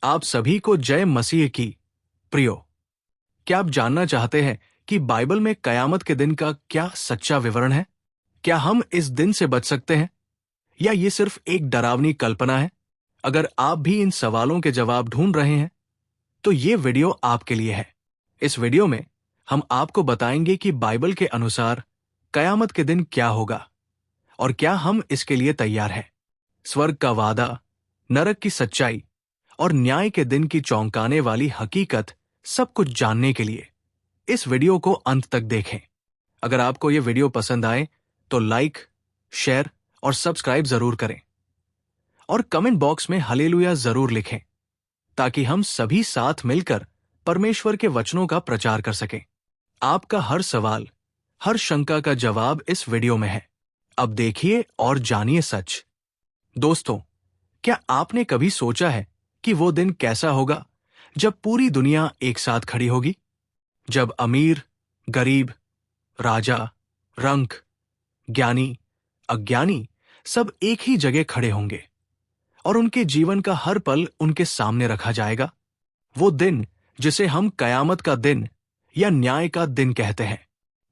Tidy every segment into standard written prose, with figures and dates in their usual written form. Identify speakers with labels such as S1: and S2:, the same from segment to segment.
S1: आप सभी को जय मसीह की। प्रियो, क्या आप जानना चाहते हैं कि बाइबल में कयामत के दिन का क्या सच्चा विवरण है? क्या हम इस दिन से बच सकते हैं या ये सिर्फ एक डरावनी कल्पना है? अगर आप भी इन सवालों के जवाब ढूंढ रहे हैं तो ये वीडियो आपके लिए है। इस वीडियो में हम आपको बताएंगे कि बाइबल के अनुसार कयामत के दिन क्या होगा और क्या हम इसके लिए तैयार हैं। स्वर्ग का वादा, नरक की सच्चाई और न्याय के दिन की चौंकाने वाली हकीकत, सब कुछ जानने के लिए इस वीडियो को अंत तक देखें। अगर आपको ये वीडियो पसंद आए तो लाइक, शेयर और सब्सक्राइब जरूर करें और कमेंट बॉक्स में हालेलुया जरूर लिखें ताकि हम सभी साथ मिलकर परमेश्वर के वचनों का प्रचार कर सकें। आपका हर सवाल, हर शंका का जवाब इस वीडियो में है। अब देखिए और जानिए सच। दोस्तों, क्या आपने कभी सोचा है कि वो दिन कैसा होगा जब पूरी दुनिया एक साथ खड़ी होगी? जब अमीर, गरीब, राजा, रंक, ज्ञानी, अज्ञानी सब एक ही जगह खड़े होंगे और उनके जीवन का हर पल उनके सामने रखा जाएगा। वो दिन जिसे हम कयामत का दिन या न्याय का दिन कहते हैं।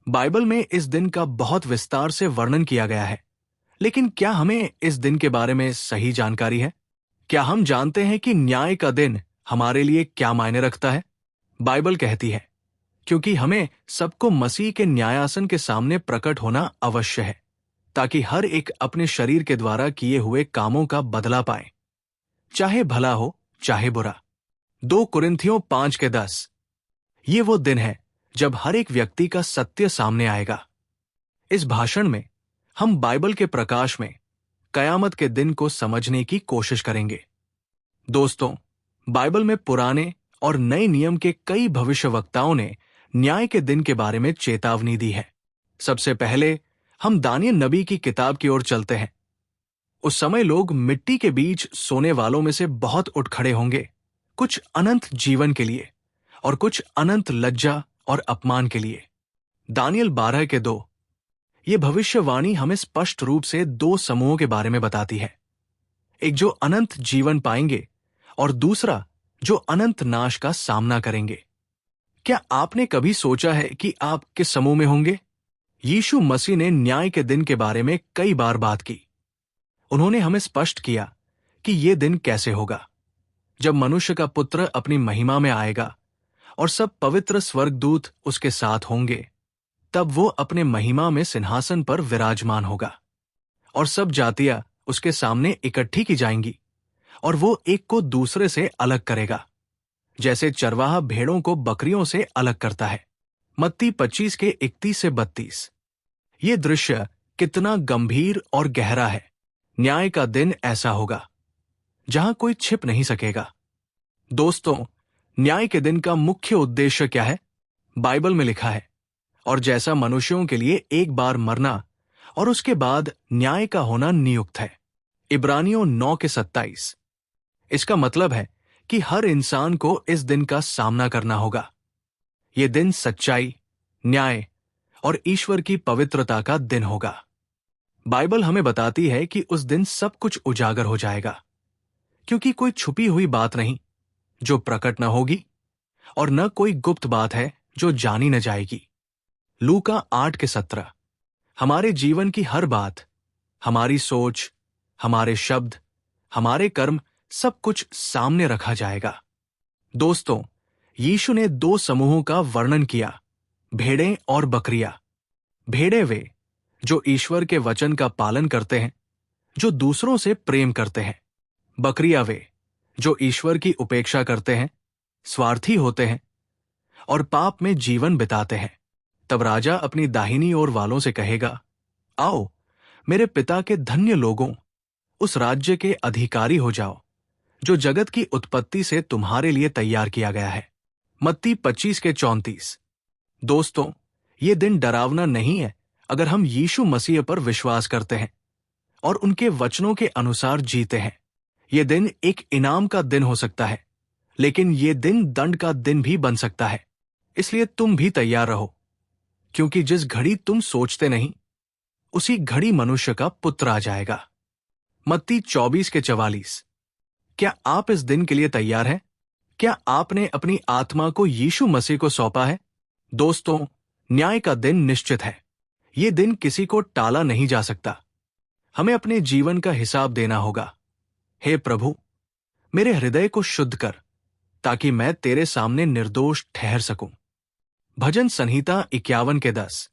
S1: बाइबल में इस दिन का बहुत विस्तार से वर्णन किया गया है, लेकिन क्या हमें इस दिन के बारे में सही जानकारी है? क्या हम जानते हैं कि न्याय का दिन हमारे लिए क्या मायने रखता है? बाइबल कहती है, क्योंकि हमें सबको मसीह के न्यायासन के सामने प्रकट होना अवश्य है, ताकि हर एक अपने शरीर के द्वारा किए हुए कामों का बदला पाए, चाहे भला हो चाहे बुरा। 2 कुरिन्थियों 5:10। ये वो दिन है जब हर एक व्यक्ति का सत्य सामने आएगा। इस भाषण में हम बाइबल के प्रकाश में कयामत के दिन को समझने की कोशिश करेंगे। दोस्तों, बाइबल में पुराने और नए नियम के कई भविष्यवक्ताओं ने न्याय के दिन के बारे में चेतावनी दी है। सबसे पहले हम दानियल नबी की किताब की ओर चलते हैं। उस समय लोग मिट्टी के बीच सोने वालों में से बहुत उठ खड़े होंगे, कुछ अनंत जीवन के लिए और कुछ अनंत लज्जा और अपमान के लिए। दानियल 12:2। ये भविष्यवाणी हमें स्पष्ट रूप से 2 समूहों के बारे में बताती है, एक जो अनंत जीवन पाएंगे और दूसरा जो अनंत नाश का सामना करेंगे। क्या आपने कभी सोचा है कि आप किस समूह में होंगे? यीशु मसीह ने न्याय के दिन के बारे में कई बार बात की। उन्होंने हमें स्पष्ट किया कि यह दिन कैसे होगा, जब मनुष्य का पुत्र अपनी महिमा में आएगा और सब पवित्र स्वर्गदूत उसके साथ होंगे। तब वो अपने महिमा में सिंहासन पर विराजमान होगा और सब जातियां उसके सामने इकट्ठी की जाएंगी और वो एक को दूसरे से अलग करेगा, जैसे चरवाहा भेड़ों को बकरियों से अलग करता है। मत्ती 25:31-32। ये दृश्य कितना गंभीर और गहरा है। न्याय का दिन ऐसा होगा जहां कोई छिप नहीं सकेगा। दोस्तों, न्याय के दिन का मुख्य उद्देश्य क्या है? बाइबल में लिखा है, और जैसा मनुष्यों के लिए एक बार मरना और उसके बाद न्याय का होना नियुक्त है। इब्रानियों 9:27। इसका मतलब है कि हर इंसान को इस दिन का सामना करना होगा। यह दिन सच्चाई, न्याय और ईश्वर की पवित्रता का दिन होगा। बाइबल हमें बताती है कि उस दिन सब कुछ उजागर हो जाएगा, क्योंकि कोई छुपी हुई बात नहीं जो प्रकट न होगी और न कोई गुप्त बात है जो जानी न जाएगी। लूका 8:17। हमारे जीवन की हर बात, हमारी सोच, हमारे शब्द, हमारे कर्म, सब कुछ सामने रखा जाएगा। दोस्तों, यीशु ने 2 समूहों का वर्णन किया, भेड़ें और बकरियां। भेड़ें वे जो ईश्वर के वचन का पालन करते हैं, जो दूसरों से प्रेम करते हैं। बकरियां वे जो ईश्वर की उपेक्षा करते हैं, स्वार्थी होते हैं और पाप में जीवन बिताते हैं। तब राजा अपनी दाहिनी ओर वालों से कहेगा, आओ मेरे पिता के धन्य लोगों, उस राज्य के अधिकारी हो जाओ जो जगत की उत्पत्ति से तुम्हारे लिए तैयार किया गया है। मत्ती 25:34। दोस्तों, ये दिन डरावना नहीं है अगर हम यीशु मसीह पर विश्वास करते हैं और उनके वचनों के अनुसार जीते हैं। ये दिन एक इनाम का दिन हो सकता है, लेकिन ये दिन दंड का दिन भी बन सकता है। इसलिए तुम भी तैयार रहो, क्योंकि जिस घड़ी तुम सोचते नहीं, उसी घड़ी मनुष्य का पुत्र आ जाएगा। मत्ती 24:44। क्या आप इस दिन के लिए तैयार हैं? क्या आपने अपनी आत्मा को यीशु मसीह को सौंपा है? दोस्तों, न्याय का दिन निश्चित है। ये दिन किसी को टाला नहीं जा सकता। हमें अपने जीवन का हिसाब देना होगा। हे प्रभु, मेरे हृदय को शुद्ध कर, ताकि मैं तेरे सामने निर्दोष ठहर सकूं। भजन संहिता 51:10।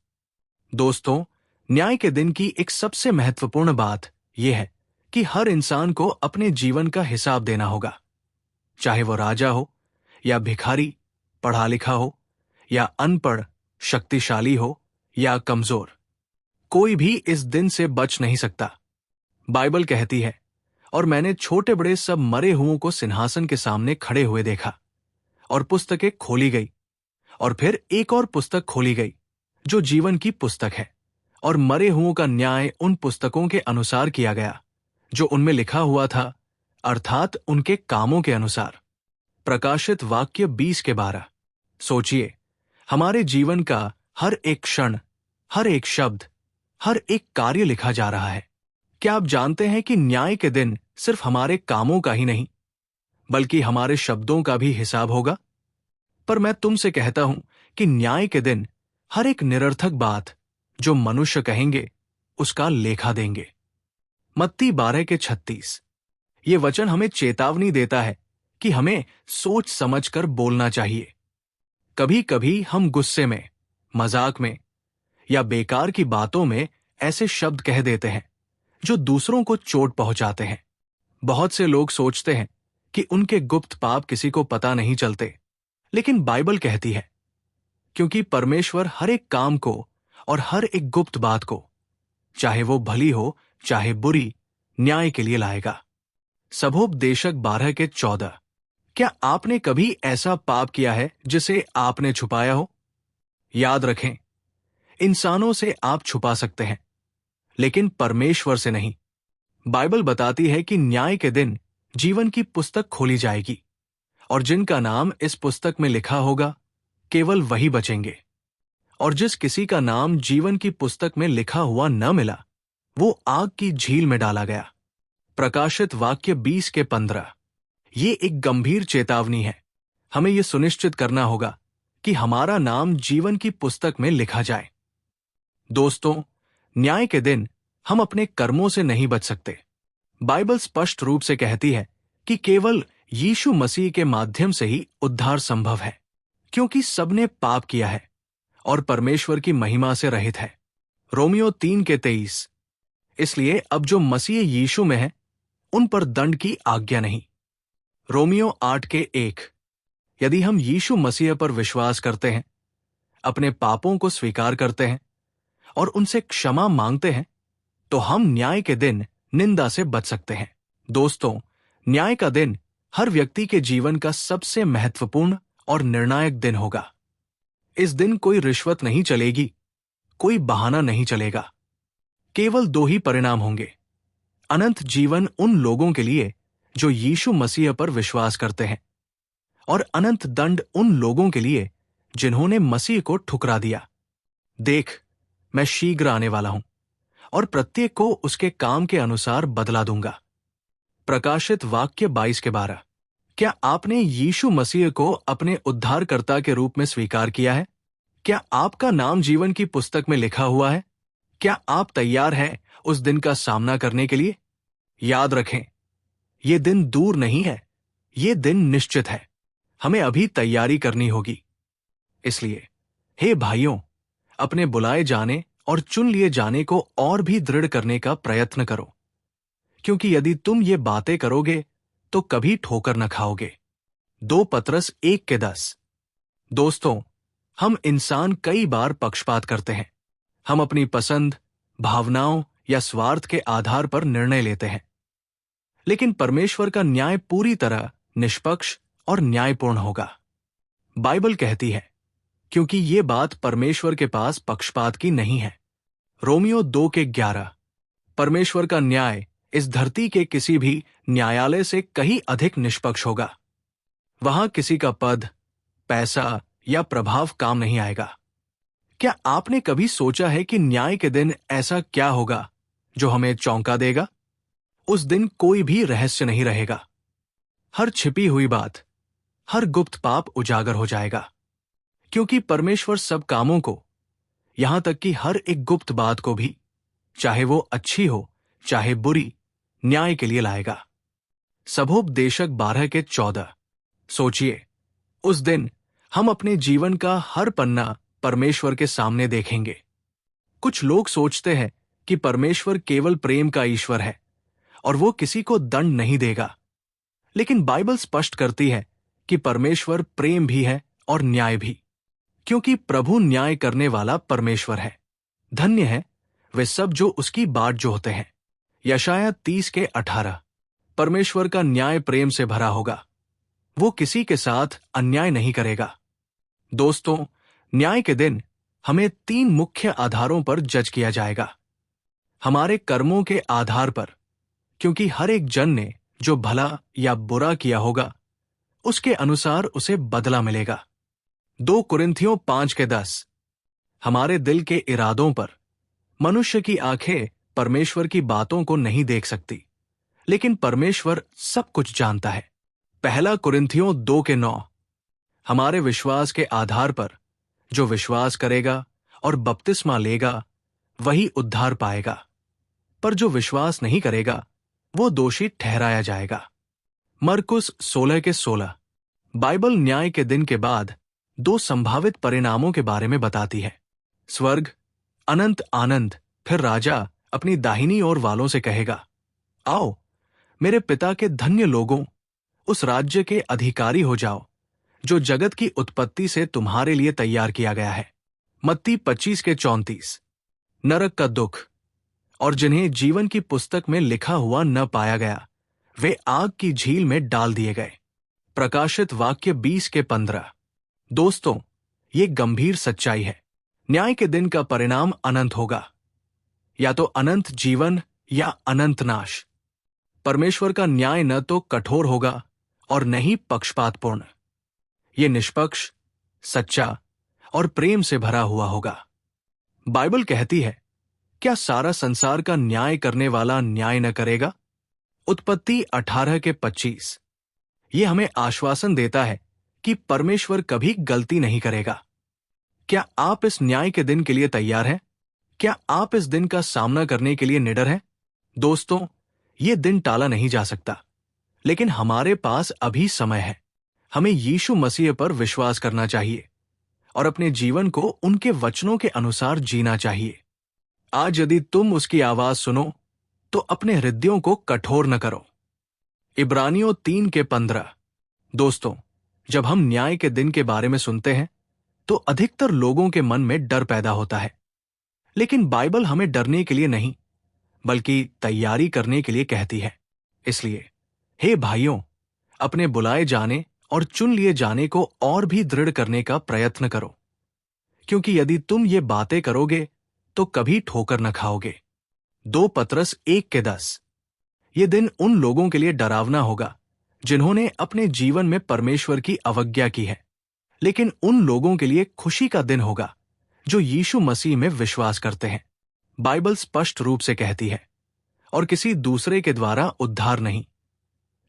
S1: दोस्तों, न्याय के दिन की एक सबसे महत्वपूर्ण बात यह है कि हर इंसान को अपने जीवन का हिसाब देना होगा। चाहे वो राजा हो या भिखारी, पढ़ा लिखा हो या अनपढ़, शक्तिशाली हो या कमजोर, कोई भी इस दिन से बच नहीं सकता। बाइबल कहती है, और मैंने छोटे बड़े सब मरे हुओं को सिंहासन के सामने खड़े हुए देखा, और पुस्तकें खोली गई, और फिर एक और पुस्तक खोली गई जो जीवन की पुस्तक है, और मरे हुओं का न्याय उन पुस्तकों के अनुसार किया गया जो उनमें लिखा हुआ था, अर्थात उनके कामों के अनुसार। प्रकाशित वाक्य 20:12। सोचिए, हमारे जीवन का हर एक क्षण, हर एक शब्द, हर एक कार्य लिखा जा रहा है। क्या आप जानते हैं कि न्याय के दिन सिर्फ हमारे कामों का ही नहीं, बल्कि हमारे शब्दों का भी हिसाब होगा? पर मैं तुमसे कहता हूं कि न्याय के दिन हर एक निरर्थक बात जो मनुष्य कहेंगे, उसका लेखा देंगे। मत्ती 12:36। ये वचन हमें चेतावनी देता है कि हमें सोच समझकर बोलना चाहिए। कभी कभी हम गुस्से में, मजाक में या बेकार की बातों में ऐसे शब्द कह देते हैं जो दूसरों को चोट पहुंचाते हैं। बहुत से लोग सोचते हैं कि उनके गुप्त पाप किसी को पता नहीं चलते, लेकिन बाइबल कहती है, क्योंकि परमेश्वर हर एक काम को और हर एक गुप्त बात को, चाहे वो भली हो चाहे बुरी, न्याय के लिए लाएगा। सबोपदेशक 12:14। क्या आपने कभी ऐसा पाप किया है जिसे आपने छुपाया हो? याद रखें, इंसानों से आप छुपा सकते हैं, लेकिन परमेश्वर से नहीं। बाइबल बताती है कि न्याय के दिन जीवन की पुस्तक खोली जाएगी, और जिनका नाम इस पुस्तक में लिखा होगा, केवल वही बचेंगे। और जिस किसी का नाम जीवन की पुस्तक में लिखा हुआ न मिला, वो आग की झील में डाला गया। प्रकाशित वाक्य 20:15। ये एक गंभीर चेतावनी है। हमें यह सुनिश्चित करना होगा कि हमारा नाम जीवन की पुस्तक में लिखा जाए। दोस्तों, न्याय के दिन हम अपने कर्मों से नहीं बच सकते। बाइबल स्पष्ट रूप से कहती है कि केवल यीशु मसीह के माध्यम से ही उद्धार संभव है, क्योंकि सबने पाप किया है और परमेश्वर की महिमा से रहित है। रोमियो 3:23। इसलिए अब जो मसीह यीशु में है, उन पर दंड की आज्ञा नहीं। रोमियो 8:1। यदि हम यीशु मसीह पर विश्वास करते हैं, अपने पापों को स्वीकार करते हैं और उनसे क्षमा मांगते हैं, तो हम न्याय के दिन निंदा से बच सकते हैं। दोस्तों, न्याय का दिन हर व्यक्ति के जीवन का सबसे महत्वपूर्ण और निर्णायक दिन होगा। इस दिन कोई रिश्वत नहीं चलेगी, कोई बहाना नहीं चलेगा। केवल 2 ही परिणाम होंगे: अनंत जीवन उन लोगों के लिए जो यीशु मसीह पर विश्वास करते हैं, और अनंत दंड उन लोगों के लिए जिन्होंने मसीह को ठुकरा दिया। देख, मैं शीघ्र आने वाला हूं और प्रत्येक को उसके काम के अनुसार बदला दूंगा। प्रकाशित वाक्य 22:12। क्या आपने यीशु मसीह को अपने उद्धारकर्ता के रूप में स्वीकार किया है? क्या आपका नाम जीवन की पुस्तक में लिखा हुआ है? क्या आप तैयार हैं उस दिन का सामना करने के लिए? याद रखें, ये दिन दूर नहीं है, ये दिन निश्चित है। हमें अभी तैयारी करनी होगी। इसलिए हे भाइयों, अपने बुलाए जाने और चुन लिए जाने को और भी दृढ़ करने का प्रयत्न करो, क्योंकि यदि तुम ये बातें करोगे तो कभी ठोकर न खाओगे। 2 पतरस 1:10। दोस्तों, हम इंसान कई बार पक्षपात करते हैं। हम अपनी पसंद, भावनाओं या स्वार्थ के आधार पर निर्णय लेते हैं, लेकिन परमेश्वर का न्याय पूरी तरह निष्पक्ष और न्यायपूर्ण होगा। बाइबल कहती है, क्योंकि ये बात परमेश्वर के पास पक्षपात की नहीं है। रोमियो 2:11। परमेश्वर का न्याय इस धरती के किसी भी न्यायालय से कहीं अधिक निष्पक्ष होगा। वहां किसी का पद, पैसा या प्रभाव काम नहीं आएगा। क्या आपने कभी सोचा है कि न्याय के दिन ऐसा क्या होगा जो हमें चौंका देगा? उस दिन कोई भी रहस्य नहीं रहेगा। हर छिपी हुई बात, हर गुप्त पाप उजागर हो जाएगा। क्योंकि परमेश्वर सब कामों को, यहां तक कि हर एक गुप्त बात को भी, चाहे वो अच्छी हो चाहे बुरी, न्याय के लिए लाएगा। सबोपदेशक 12:14। सोचिए, उस दिन हम अपने जीवन का हर पन्ना परमेश्वर के सामने देखेंगे। कुछ लोग सोचते हैं कि परमेश्वर केवल प्रेम का ईश्वर है और वो किसी को दंड नहीं देगा। लेकिन बाइबल स्पष्ट करती है कि परमेश्वर प्रेम भी है और न्याय भी, क्योंकि प्रभु न्याय करने वाला परमेश्वर है। धन्य है वे सब जो उसकी बाट जोहते हैं। यशायाह 30:18। परमेश्वर का न्याय प्रेम से भरा होगा, वो किसी के साथ अन्याय नहीं करेगा। दोस्तों, न्याय के दिन हमें 3 मुख्य आधारों पर जज किया जाएगा। हमारे कर्मों के आधार पर, क्योंकि हर एक जन ने जो भला या बुरा किया होगा उसके अनुसार उसे बदला मिलेगा। 2 कुरिन्थियों 5:10। हमारे दिल के इरादों पर। मनुष्य की आंखें परमेश्वर की बातों को नहीं देख सकती, लेकिन परमेश्वर सब कुछ जानता है। 1 कुरिन्थियों 2:9। हमारे विश्वास के आधार पर जो विश्वास करेगा और बपतिस्मा लेगा वही उद्धार पाएगा, पर जो विश्वास नहीं करेगा वो दोषी ठहराया जाएगा। मरकुस 16:16। बाइबल न्याय के दिन के बाद 2 संभावित परिणामों के बारे में बताती है। स्वर्ग, अनंत आनंद, फिर राजा अपनी दाहिनी ओर वालों से कहेगा, आओ मेरे पिता के धन्य लोगों, उस राज्य के अधिकारी हो जाओ जो जगत की उत्पत्ति से तुम्हारे लिए तैयार किया गया है। मत्ती 25:34। नरक का दुख, और जिन्हें जीवन की पुस्तक में लिखा हुआ न पाया गया वे आग की झील में डाल दिए गए। प्रकाशित वाक्य 20:15। दोस्तों, ये गंभीर सच्चाई है। न्याय के दिन का परिणाम अनंत होगा, या तो अनंत जीवन या अनंत नाश। परमेश्वर का न्याय न तो कठोर होगा और न ही पक्षपातपूर्ण। ये निष्पक्ष, सच्चा और प्रेम से भरा हुआ होगा। बाइबल कहती है, क्या सारा संसार का न्याय करने वाला न्याय न करेगा? उत्पत्ति 18:25। ये हमें आश्वासन देता है कि परमेश्वर कभी गलती नहीं करेगा। क्या आप इस न्याय के दिन के लिए तैयार हैं? क्या आप इस दिन का सामना करने के लिए निडर हैं? दोस्तों, ये दिन टाला नहीं जा सकता, लेकिन हमारे पास अभी समय है। हमें यीशु मसीह पर विश्वास करना चाहिए और अपने जीवन को उनके वचनों के अनुसार जीना चाहिए। आज यदि तुम उसकी आवाज सुनो तो अपने हृदयों को कठोर न करो। इब्रानियों 3:15। दोस्तों, जब हम न्याय के दिन के बारे में सुनते हैं तो अधिकतर लोगों के मन में डर पैदा होता है, लेकिन बाइबल हमें डरने के लिए नहीं बल्कि तैयारी करने के लिए कहती है। इसलिए हे भाइयों, अपने बुलाए जाने और चुन लिए जाने को और भी दृढ़ करने का प्रयत्न करो, क्योंकि यदि तुम ये बातें करोगे तो कभी ठोकर न खाओगे। 2 पतरस 1:10। ये दिन उन लोगों के लिए डरावना होगा जिन्होंने अपने जीवन में परमेश्वर की अवज्ञा की है, लेकिन उन लोगों के लिए खुशी का दिन होगा जो यीशु मसीह में विश्वास करते हैं। बाइबल स्पष्ट रूप से कहती है, और किसी दूसरे के द्वारा उद्धार नहीं,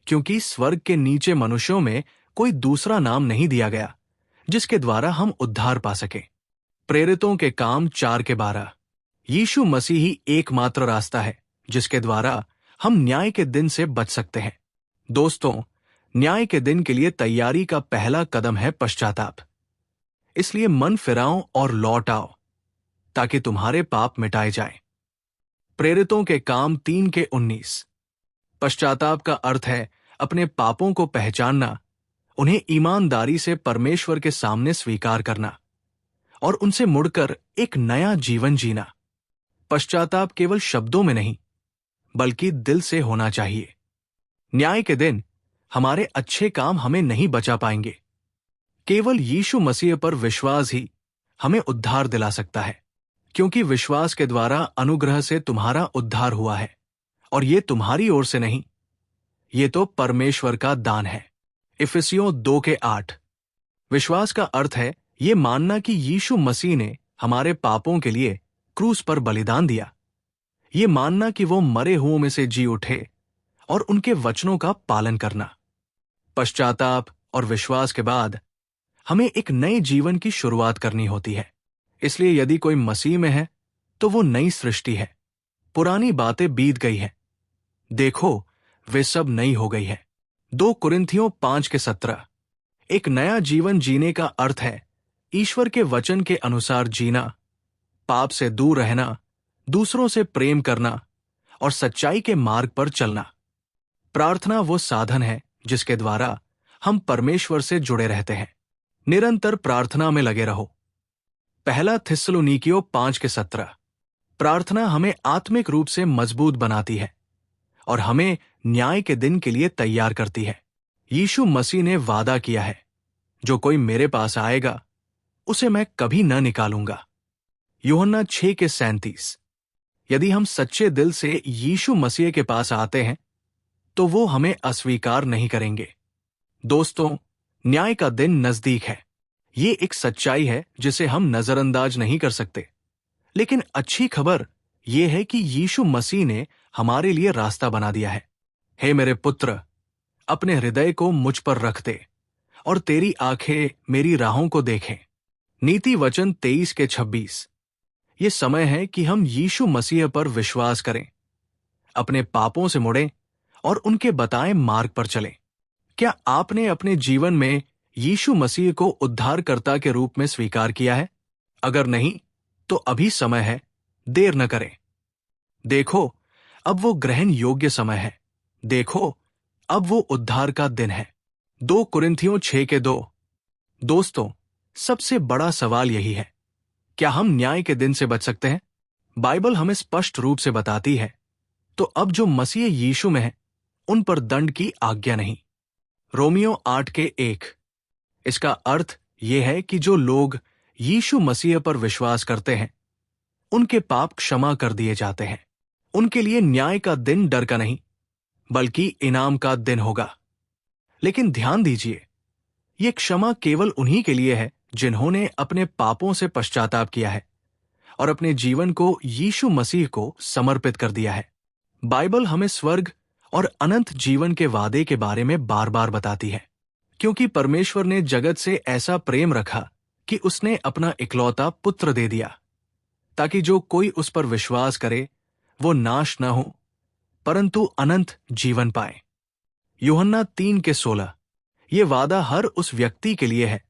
S1: क्योंकि स्वर्ग के नीचे मनुष्यों में कोई दूसरा नाम नहीं दिया गया जिसके द्वारा हम उद्धार पा सके। प्रेरितों के काम 4:12। यीशु मसीह ही एकमात्र रास्ता है जिसके द्वारा हम न्याय के दिन से बच सकते हैं। दोस्तों, न्याय के दिन के लिए तैयारी का पहला कदम है पश्चाताप। इसलिए मन फिराओ और लौट आओ ताकि तुम्हारे पाप मिटाए जाएं। प्रेरितों के काम 3:19। पश्चाताप का अर्थ है अपने पापों को पहचानना, उन्हें ईमानदारी से परमेश्वर के सामने स्वीकार करना और उनसे मुड़कर एक नया जीवन जीना। पश्चाताप केवल शब्दों में नहीं बल्कि दिल से होना चाहिए। न्याय के दिन हमारे अच्छे काम हमें नहीं बचा पाएंगे। केवल यीशु मसीह पर विश्वास ही हमें उद्धार दिला सकता है, क्योंकि विश्वास के द्वारा अनुग्रह से तुम्हारा उद्धार हुआ है, और ये तुम्हारी ओर से नहीं, ये तो परमेश्वर का दान है। इफिसियों 2:8। विश्वास का अर्थ है ये मानना कि यीशु मसीह ने हमारे पापों के लिए क्रूस पर बलिदान दिया, ये मानना कि वो मरे हुओं में से जी उठे और उनके वचनों का पालन करना। पश्चाताप और विश्वास के बाद हमें एक नए जीवन की शुरुआत करनी होती है। इसलिए यदि कोई मसीह में है तो वो नई सृष्टि है। पुरानी बातें बीत गई हैं, देखो वे सब नई हो गई है। 2 कुरिन्थियों 5:17। एक नया जीवन जीने का अर्थ है ईश्वर के वचन के अनुसार जीना, पाप से दूर रहना, दूसरों से प्रेम करना और सच्चाई के मार्ग पर चलना। प्रार्थना वो साधन है जिसके द्वारा हम परमेश्वर से जुड़े रहते हैं। निरंतर प्रार्थना में लगे रहो। 1 थिस्सलुनीकियों 5:17। प्रार्थना हमें आत्मिक रूप से मजबूत बनाती है और हमें न्याय के दिन के लिए तैयार करती है। यीशु मसीह ने वादा किया है, जो कोई मेरे पास आएगा उसे मैं कभी न निकालूंगा। यूहन्ना 6:37। यदि हम सच्चे दिल से यीशु मसीह के पास आते हैं तो वो हमें अस्वीकार नहीं करेंगे। दोस्तों, न्याय का दिन नजदीक है। ये एक सच्चाई है जिसे हम नजरअंदाज नहीं कर सकते। लेकिन अच्छी खबर यह है कि यीशु मसीह ने हमारे लिए रास्ता बना दिया है। हे मेरे पुत्र, अपने हृदय को मुझ पर रख दे और तेरी आंखें मेरी राहों को देखें। नीति वचन 23:26। ये समय है कि हम यीशु मसीह पर विश्वास करें, अपने पापों से मुड़ें और उनके बताए मार्ग पर चलें। क्या आपने अपने जीवन में यीशु मसीह को उद्धारकर्ता के रूप में स्वीकार किया है? अगर नहीं, तो अभी समय है, देर न करें। देखो, अब वो ग्रहण योग्य समय है। देखो, अब वो उद्धार का दिन है। 2 कुरिन्थियों 6:2। दोस्तों, सबसे बड़ा सवाल यही है, क्या हम न्याय के दिन से बच सकते हैं? बाइबल हमें स्पष्ट रूप से बताती है, तो अब जो मसीह यीशु में है उन पर दंड की आज्ञा नहीं। रोमियो 8:1। इसका अर्थ यह है कि जो लोग यीशु मसीह पर विश्वास करते हैं उनके पाप क्षमा कर दिए जाते हैं। उनके लिए न्याय का दिन डर का नहीं, बल्कि इनाम का दिन होगा। लेकिन ध्यान दीजिए, ये क्षमा केवल उन्हीं के लिए है जिन्होंने अपने पापों से पश्चाताप किया है और अपने जीवन को यीशु मसीह को समर्पित कर दिया है। बाइबल हमें स्वर्ग और अनंत जीवन के वादे के बारे में बार बार बताती है, क्योंकि परमेश्वर ने जगत से ऐसा प्रेम रखा कि उसने अपना इकलौता पुत्र दे दिया, ताकि जो कोई उस पर विश्वास करे वो नाश न हो, परंतु अनंत जीवन पाए। यूहन्ना 3:16। ये वादा हर उस व्यक्ति के लिए है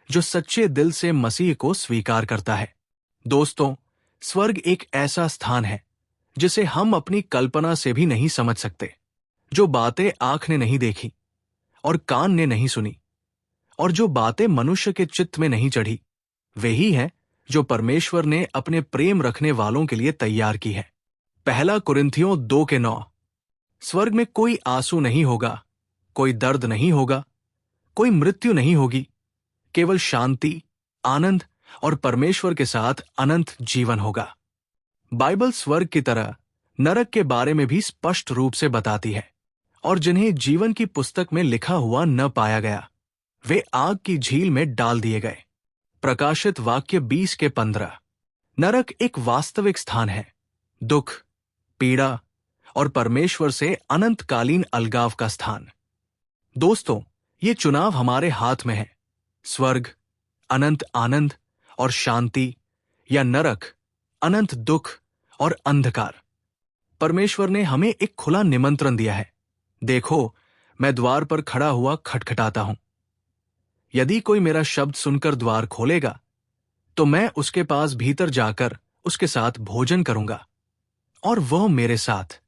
S1: जो सच्चे दिल से मसीह को स्वीकार करता है। दोस्तों, स्वर्ग एक ऐसा स्थान है जिसे हम अपनी कल्पना से भी नहीं समझ सकते। जो बातें आंख ने नहीं देखी और कान ने नहीं सुनी और जो बातें मनुष्य के चित्त में नहीं चढ़ी, वही है जो परमेश्वर ने अपने प्रेम रखने वालों के लिए तैयार की है। 1 कुरिन्थियों 2:9। स्वर्ग में कोई आंसू नहीं होगा, कोई दर्द नहीं होगा, कोई मृत्यु नहीं होगी, केवल शांति, आनंद और परमेश्वर के साथ अनंत जीवन होगा। बाइबल स्वर्ग की तरह नरक के बारे में भी स्पष्ट रूप से बताती है, और जिन्हें जीवन की पुस्तक में लिखा हुआ न पाया गया वे आग की झील में डाल दिए गए। प्रकाशित वाक्य 20:15। नरक एक वास्तविक स्थान है, दुख, पीड़ा और परमेश्वर से अनंतकालीन अलगाव का स्थान। दोस्तों, ये चुनाव हमारे हाथ में है, स्वर्ग, अनंत आनंद और शांति, या नरक, अनंत दुख और अंधकार। परमेश्वर ने हमें एक खुला निमंत्रण दिया है। देखो, मैं द्वार पर खड़ा हुआ खटखटाता हूं। यदि कोई मेरा शब्द सुनकर द्वार खोलेगा तो मैं उसके पास भीतर जाकर उसके साथ भोजन करूंगा और वह मेरे साथ।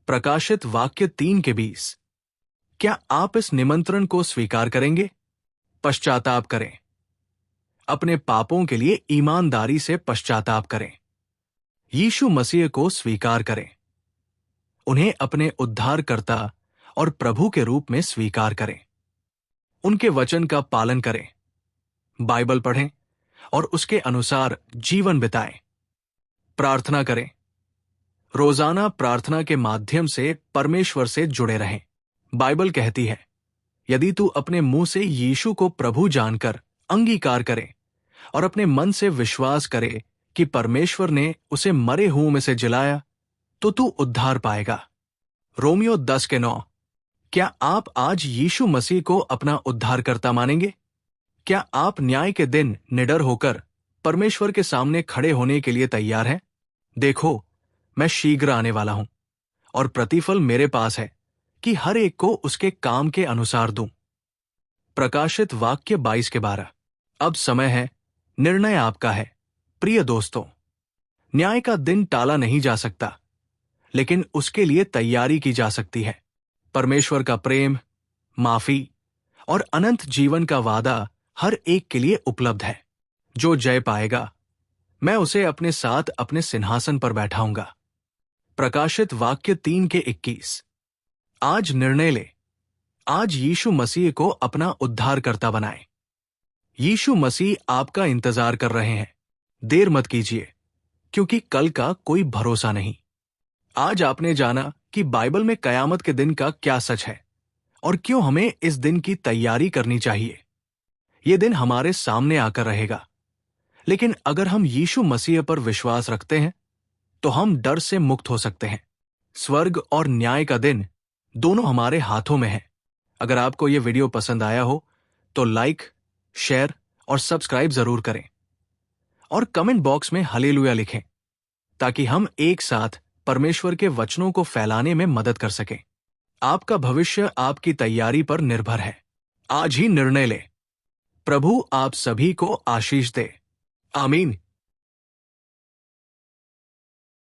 S1: प्रकाशित वाक्य 3:20। क्या आप इस निमंत्रण को स्वीकार करेंगे? पश्चाताप करें, अपने पापों के लिए ईमानदारी से पश्चाताप करें, यीशु मसीह को स्वीकार करें, उन्हें अपने उद्धारकर्ता और प्रभु के रूप में स्वीकार करें, उनके वचन का पालन करें, बाइबल पढ़ें और उसके अनुसार जीवन बिताएं। प्रार्थना करें, रोजाना प्रार्थना के माध्यम से परमेश्वर से जुड़े रहें। बाइबल कहती है, यदि तू अपने मुंह से यीशु को प्रभु जानकर अंगीकार करे और अपने मन से विश्वास करे कि परमेश्वर ने उसे मरे हुओं में से जिलाया, तो तू उद्धार पाएगा। रोमियो 10:9। क्या आप आज यीशु मसीह को अपना उद्धारकर्ता मानेंगे? क्या आप न्याय के दिन निडर होकर परमेश्वर के सामने खड़े होने के लिए तैयार हैं? देखो, मैं शीघ्र आने वाला हूं और प्रतिफल मेरे पास है कि हर एक को उसके काम के अनुसार दूं। प्रकाशित वाक्य 22:12। अब समय है, निर्णय आपका है। प्रिय दोस्तों, न्याय का दिन टाला नहीं जा सकता, लेकिन उसके लिए तैयारी की जा सकती है। परमेश्वर का प्रेम, माफी और अनंत जीवन का वादा हर एक के लिए उपलब्ध है। जो जय पाएगा, मैं उसे अपने साथ अपने सिंहासन पर बैठाऊंगा। प्रकाशित वाक्य 3:21। आज निर्णय ले। आज यीशु मसीह को अपना उद्धारकर्ता बनाएं। यीशु मसीह आपका इंतजार कर रहे हैं। देर मत कीजिए, क्योंकि कल का कोई भरोसा नहीं। आज आपने जाना कि बाइबल में कयामत के दिन का क्या सच है और क्यों हमें इस दिन की तैयारी करनी चाहिए। ये दिन हमारे सामने आकर रहेगा, लेकिन अगर हम यीशु मसीह पर विश्वास रखते हैं तो हम डर से मुक्त हो सकते हैं। स्वर्ग और न्याय का दिन दोनों हमारे हाथों में है। अगर आपको यह वीडियो पसंद आया हो तो लाइक, शेयर और सब्सक्राइब जरूर करें और कमेंट बॉक्स में हालेलुया लिखें, ताकि हम एक साथ परमेश्वर के वचनों को फैलाने में मदद कर सकें। आपका भविष्य आपकी तैयारी पर निर्भर है। आज ही निर्णय लें। प्रभु आप सभी को आशीष दे। आमीन।